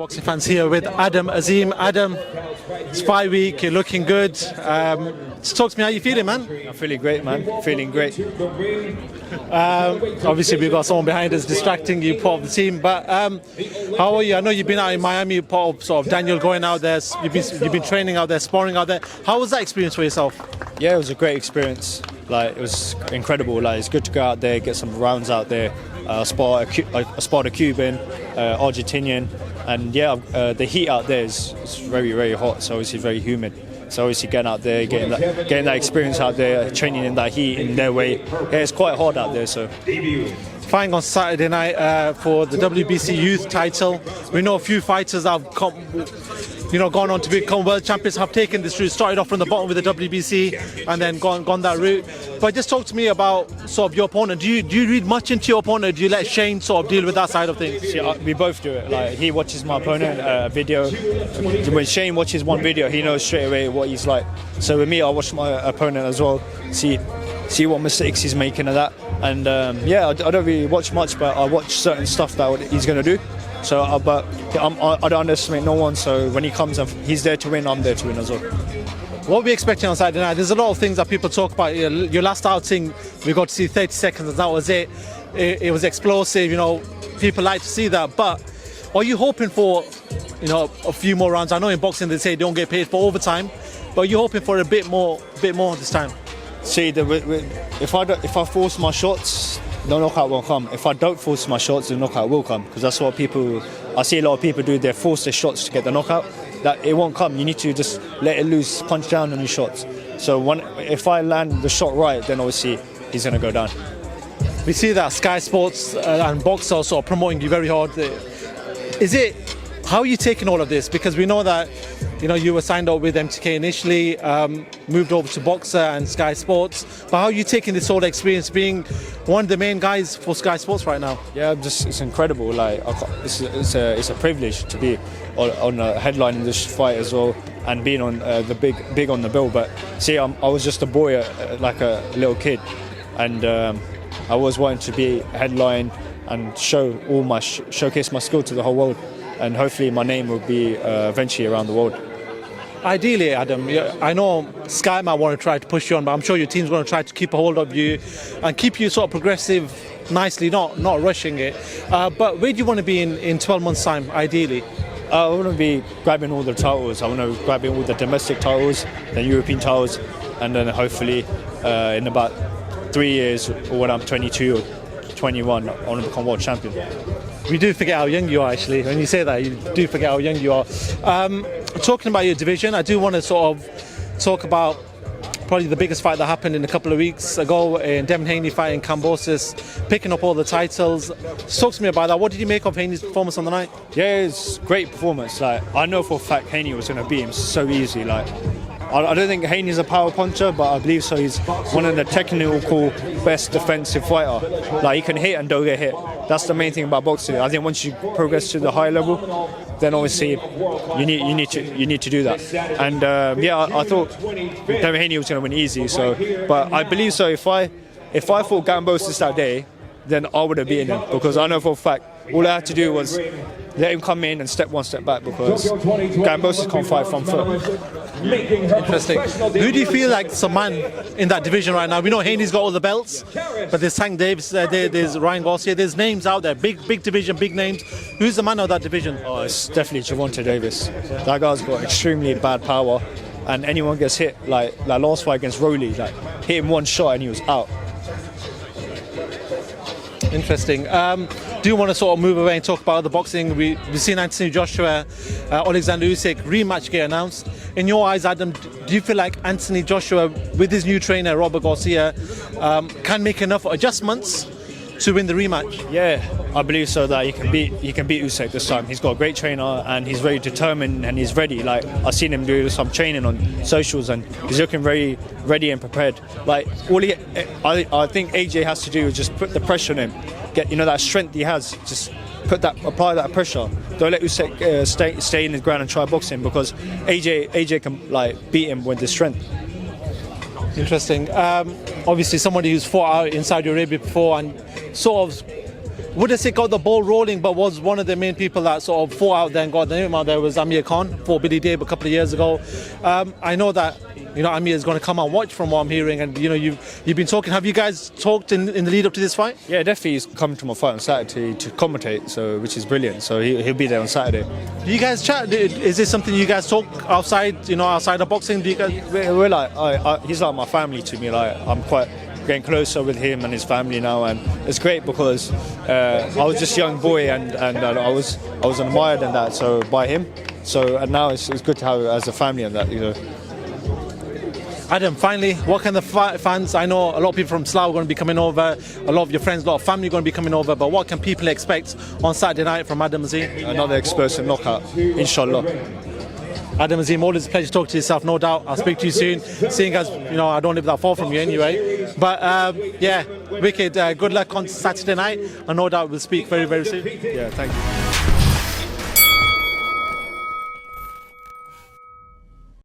Boxing fans here with Azim. Adam, it's fight week, you're looking good. Just talk to me, how you feeling, man? I'm feeling great, man. Feeling great. Obviously, we've got someone behind us distracting you, part of the team. But how are you? I know you've been out in Miami, part of sort of Daniel going out there. You've been training out there, sparring out there. How was that experience for yourself? Yeah, it was a great experience. Like, it was incredible. Like, it's good to go out there, get some rounds out there. I sparred a Cuban, Argentinian, and yeah, the heat out there is very, very hot. So obviously very humid. So obviously getting out there, getting that experience out there, training in that heat in their way. Yeah, it's quite hot out there. So fighting on Saturday night for the WBC Youth title. We know a few fighters that have gone on to become world champions, have taken this route, started off from the bottom with the WBC and then gone that route. But just talk to me about sort of your opponent. Do you read much into your opponent? Do you let Shane sort of deal with that side of things? Yeah, we both do it. Like, he watches my opponent video. When Shane watches one video, he knows straight away what he's like. So with me, I watch my opponent as well, see what mistakes he's making and that. And yeah, I don't really watch much, but I watch certain stuff that he's going to do. So, but I don't underestimate no one. So when he comes, he's there to win. I'm there to win as well. What are we expecting on Saturday night? There's a lot of things that people talk about. Your last outing, we got to see 30 seconds, and that was it. It was explosive. People like to see that. But are you hoping for, a few more rounds? I know in boxing they say don't get paid for overtime, but are you hoping for a bit more this time? See, if I force my shots, the knockout won't come. If I don't force my shots, the knockout will come, because that's what I see a lot of people do. They force their shots to get the knockout. That it won't come. You need to just let it loose, punch down on your shots. So if I land the shot right, then obviously he's going to go down. We see that Sky Sports and Box are sort of promoting you very hard. How are you taking all of this? Because we know that you were signed up with MTK initially, moved over to Boxer and Sky Sports. But how are you taking this whole experience, being one of the main guys for Sky Sports right now? Yeah, it's incredible. Like, it's a privilege to be on a headline in this fight as well, and being on the big on the bill. But see, I was just a boy, like a little kid, and I was wanting to be headline and showcase my skill to the whole world, and hopefully my name will be eventually around the world. Ideally, Adam, I know Sky might want to try to push you on, but I'm sure your team's going to try to keep a hold of you and keep you sort of progressive nicely, not rushing it. But where do you want to be in 12 months' time, ideally? I want to be grabbing all the titles. I want to be grabbing all the domestic titles, the European titles, and then hopefully in about 3 years, or when I'm 22 or 21, I want to become world champion. We do forget how young you are, actually. When you say that, you do forget how young you are. Talking about your division, I do want to sort of talk about probably the biggest fight that happened in a couple of weeks ago, in Devin Haney fighting Kambosos, picking up all the titles. Just talk to me about that. What did you make of Haney's performance on the night? Yeah, it's a great performance. Like, I know for a fact Haney was going to beat him so easy. Like, I don't think Haney's a power puncher, but I believe so. He's one of the technical best defensive fighter. Like, he can hit and don't get hit. That's the main thing about boxing. I think once you progress to the high level, then obviously you need to do that. And yeah, I thought Devin Haney was going to win easy. So, but I believe so. If I fought Kambosos that day, then I would have beaten him, because I know for a fact all I had to do was let him come in and step one step back, because Kambosos can't fight from foot. Interesting. Who do you feel like is a man in that division right now? We know Haney's got all the belts, but there's Tank Davis, there's Ryan Garcia, there's names out there, big division, big names. Who's the man of that division? Oh, it's definitely Gervonta Davis. That guy's got extremely bad power, and anyone gets hit, like last fight against Rowley, like hit him one shot and he was out. Interesting. Do you want to sort of move away and talk about the boxing? We've seen Anthony Joshua, Oleksandr Usyk rematch get announced. In your eyes, Adam, do you feel like Anthony Joshua, with his new trainer Robert Garcia, can make enough adjustments to win the rematch? Yeah, I believe so, that he can beat Usyk this time. He's got a great trainer and he's very determined and he's ready. Like, I've seen him do some training on socials and he's looking very ready and prepared. Like, I think AJ has to do is just put the pressure on him. Get that strength he has. Just apply that pressure. Don't let Usyk stay in the ground and try boxing, because AJ can beat him with the strength. Interesting. Obviously, somebody who's fought out in Saudi Arabia before and sort of would have said got the ball rolling, but was one of the main people that sort of fought out there and got the name out there was Amir Khan for Billy Dave a couple of years ago. I know that Amir is going to come and watch from what I'm hearing, and you've been talking. Have you guys talked in the lead up to this fight? Yeah, definitely. He's coming to my fight on Saturday to commentate, so which is brilliant. So he'll be there on Saturday. Do you guys chat? Is this something you guys talk outside? Outside of boxing? Do you guys? We're like he's like my family to me. Like I'm quite getting closer with him and his family now, and it's great because I was just a young boy and I was admired in that by him. So and now it's good to have as a family and that. Adam, finally, what can the fans, I know a lot of people from Slough are going to be coming over, a lot of your friends, a lot of family are going to be coming over, but what can people expect on Saturday night from Adam Azim? Another explosive knockout, inshallah. Adam Azim, always a pleasure to talk to yourself, no doubt. I'll speak to you soon, seeing as, I don't live that far from you anyway. But, wicked, good luck on Saturday night, and no doubt we'll speak very, very soon. Yeah, thank you.